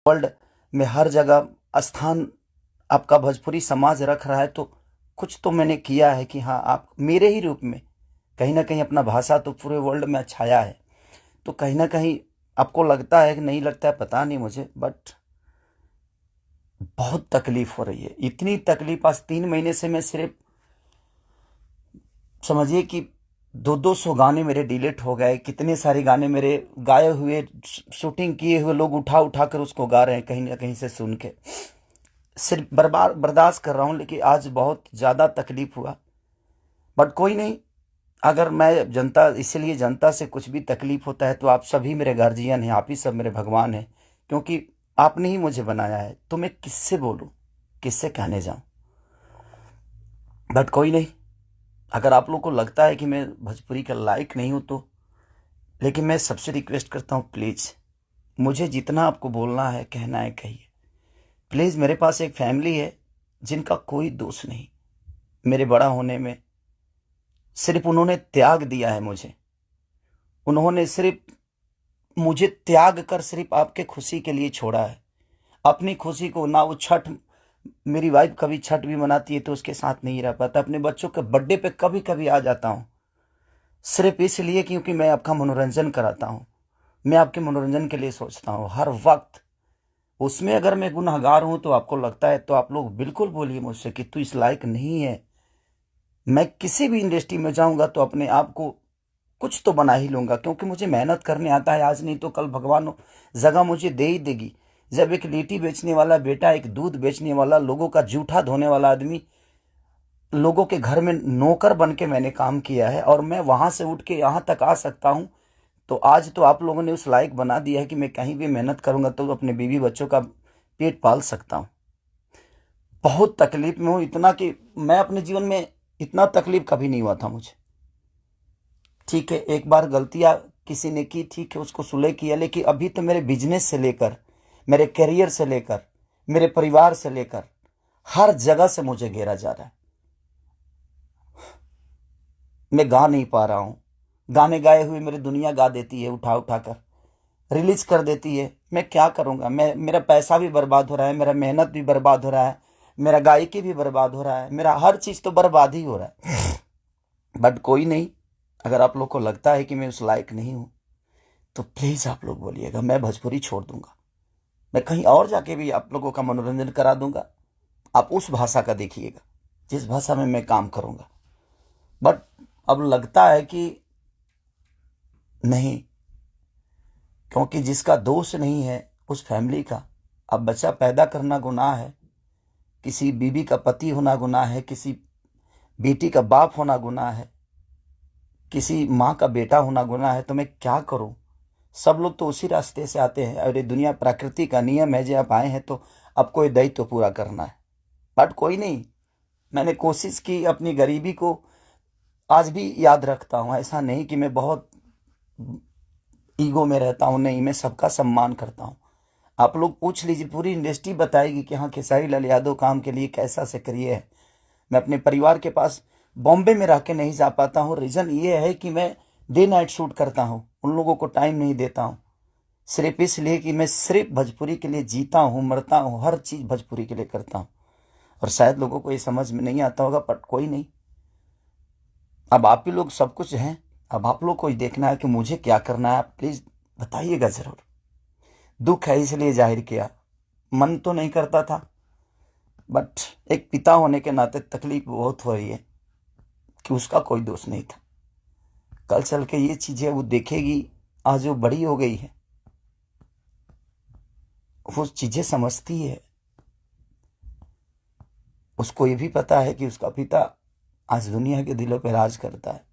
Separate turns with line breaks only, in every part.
World में हर जगह स्थान आपका भोजपुरी समाज रख रहा है, तो कुछ तो मैंने किया है कि हाँ, आप मेरे ही रूप में कहीं ना कहीं अपना भाषा तो पूरे वर्ल्ड में छाया है। तो कहीं ना कहीं आपको लगता है कि नहीं लगता है, पता नहीं मुझे, बट बहुत तकलीफ हो रही है। इतनी तकलीफ, आज 3 महीने से मैं सिर्फ समझिए कि 200 गाने मेरे डिलीट हो गए। कितने सारे गाने मेरे गाए हुए, शूटिंग किए हुए लोग उठा उठा कर उसको गा रहे हैं कहीं ना कहीं से सुन के। सिर्फ बर्बाद बर्दाश्त कर रहा हूँ, लेकिन आज बहुत ज़्यादा तकलीफ हुआ। बट कोई नहीं, अगर मैं जनता, इसीलिए जनता से कुछ भी तकलीफ होता है तो आप सभी मेरे गार्जियन हैं, आप ही सब मेरे भगवान हैं, क्योंकि आपने ही मुझे बनाया है। तो मैं किससे बोलूँ, किससे कहने जाऊँ? बट कोई नहीं, अगर आप लोग को लगता है कि मैं भोजपुरी का लायक नहीं हूँ तो, लेकिन मैं सबसे रिक्वेस्ट करता हूँ, प्लीज़ मुझे जितना आपको बोलना है, कहना है, कहिए। प्लीज़, मेरे पास एक फैमिली है जिनका कोई दोष नहीं मेरे बड़ा होने में। सिर्फ उन्होंने त्याग दिया है मुझे। उन्होंने सिर्फ मुझे त्याग कर सिर्फ आपके खुशी के लिए छोड़ा है। अपनी खुशी को ना, वो छठ, मेरी वाइफ कभी छठ भी मनाती है तो उसके साथ नहीं रह पाता। अपने बच्चों के बर्थडे पे कभी कभी आ जाता हूँ, सिर्फ इसलिए क्योंकि मैं आपका मनोरंजन कराता हूँ। मैं आपके मनोरंजन के लिए सोचता हूँ हर वक्त। उसमें अगर मैं गुनहगार हूं तो आपको लगता है तो आप लोग बिल्कुल बोलिए मुझसे कि तू इस लायक नहीं है। मैं किसी भी इंडस्ट्री में जाऊंगा तो अपने आप को कुछ तो बना ही लूंगा, क्योंकि मुझे मेहनत करने आता है। आज नहीं तो कल भगवान जगह मुझे दे ही देगी। जब एक लिट्टी बेचने वाला बेटा, एक दूध बेचने वाला, लोगों का जूठा धोने वाला आदमी, लोगों के घर में नौकर बन के मैंने काम किया है और मैं वहां से उठ के यहां तक आ सकता हूं, तो आज तो आप लोगों ने उस लायक बना दिया है कि मैं कहीं भी मेहनत करूंगा तो अपने बीवी बच्चों का पेट पाल सकता हूं। बहुत तकलीफ में हूं, इतना कि मैं अपने जीवन में इतना तकलीफ कभी नहीं हुआ था मुझे। ठीक है, एक बार गलतियां किसी ने की, ठीक है, उसको सुलह किया, लेकिन अभी तो मेरे बिजनेस से लेकर, मेरे करियर से लेकर, मेरे परिवार से लेकर हर जगह से मुझे घेरा जा रहा है। मैं गा नहीं पा रहा हूं। गाने गाए हुए मेरी दुनिया गा देती है, उठा उठा कर रिलीज कर देती है। मैं क्या करूंगा? मेरा पैसा भी बर्बाद हो रहा है, मेरा मेहनत भी बर्बाद हो रहा है, मेरा गायकी भी बर्बाद हो रहा है, मेरा हर चीज तो बर्बाद ही हो रहा है। बट कोई नहीं, अगर आप लोग को लगता है कि मैं उस लायक नहीं हूं तो प्लीज आप लोग बोलिएगा, मैं भोजपुरी छोड़ दूंगा। मैं कहीं और जाके भी आप लोगों का मनोरंजन करा दूंगा। आप उस भाषा का देखिएगा जिस भाषा में मैं काम करूंगा। बट अब लगता है कि नहीं, क्योंकि जिसका दोष नहीं है उस फैमिली का, अब बच्चा पैदा करना गुनाह है, किसी बीवी का पति होना गुनाह है, किसी बेटी का बाप होना गुनाह है, किसी माँ का बेटा होना गुनाह है, तो मैं क्या करूं? सब लोग तो उसी रास्ते से आते हैं और ये दुनिया प्रकृति का नियम है, जो आप आए हैं तो आपको ये दायित्व पूरा करना है। बट कोई नहीं, मैंने कोशिश की, अपनी गरीबी को आज भी याद रखता हूं। ऐसा नहीं कि मैं बहुत ईगो में रहता हूं, नहीं, मैं सबका सम्मान करता हूं। आप लोग पूछ लीजिए, पूरी इंडस्ट्री बताएगी कि हाँ, खेसारी लाल यादव काम के लिए कैसा से करिए है। मैं अपने परिवार के पास बॉम्बे में रह के नहीं जा पाता हूँ। रीज़न ये है कि मैं डे नाइट शूट करता हूँ, उन लोगों को टाइम नहीं देता हूँ, सिर्फ इसलिए कि मैं सिर्फ भोजपुरी के लिए जीता हूँ, मरता हूँ, हर चीज़ भोजपुरी के लिए करता हूँ। और शायद लोगों को ये समझ में नहीं आता होगा, पर कोई नहीं, अब आप ही लोग सब कुछ हैं। अब आप लोग को ही देखना है कि मुझे क्या करना है। आप प्लीज़ बताइएगा ज़रूर। दुख है इसलिए जाहिर किया, मन तो नहीं करता था, बट एक पिता होने के नाते तकलीफ बहुत हो रही है कि उसका कोई दोष नहीं था। कल चल के ये चीजें वो देखेगी, आज वो बड़ी हो गई है, वो चीजें समझती है। उसको ये भी पता है कि उसका पिता आज दुनिया के दिलों पर राज करता है।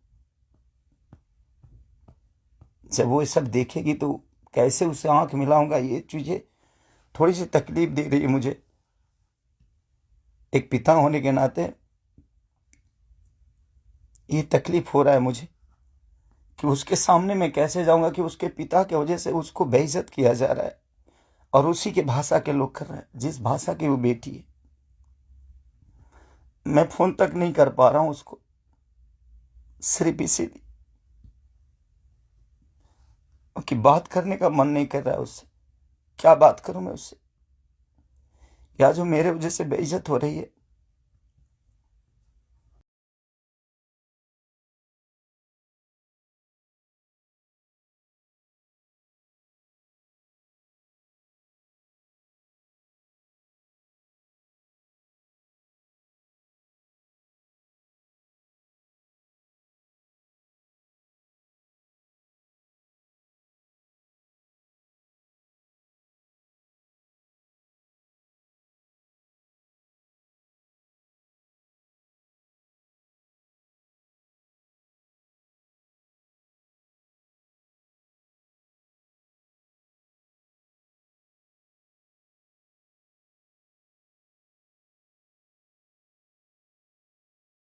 जब वो ये सब देखेगी तो कैसे उससे आंख मिलाऊंगा, ये चीजें थोड़ी सी तकलीफ दे रही है मुझे। एक पिता होने के नाते ये तकलीफ हो रहा है मुझे कि उसके सामने मैं कैसे जाऊंगा कि उसके पिता की वजह से उसको बेइज्जत किया जा रहा है और उसी के भाषा के लोग कर रहे हैं, जिस भाषा की वो बेटी है। मैं फोन तक नहीं कर पा रहा हूं उसको, सिर्फ इसीलिए कि बात करने का मन नहीं कर रहा है उससे। क्या बात करूं मैं उससे? या जो मेरे वजह से बेइज्जत हो रही है,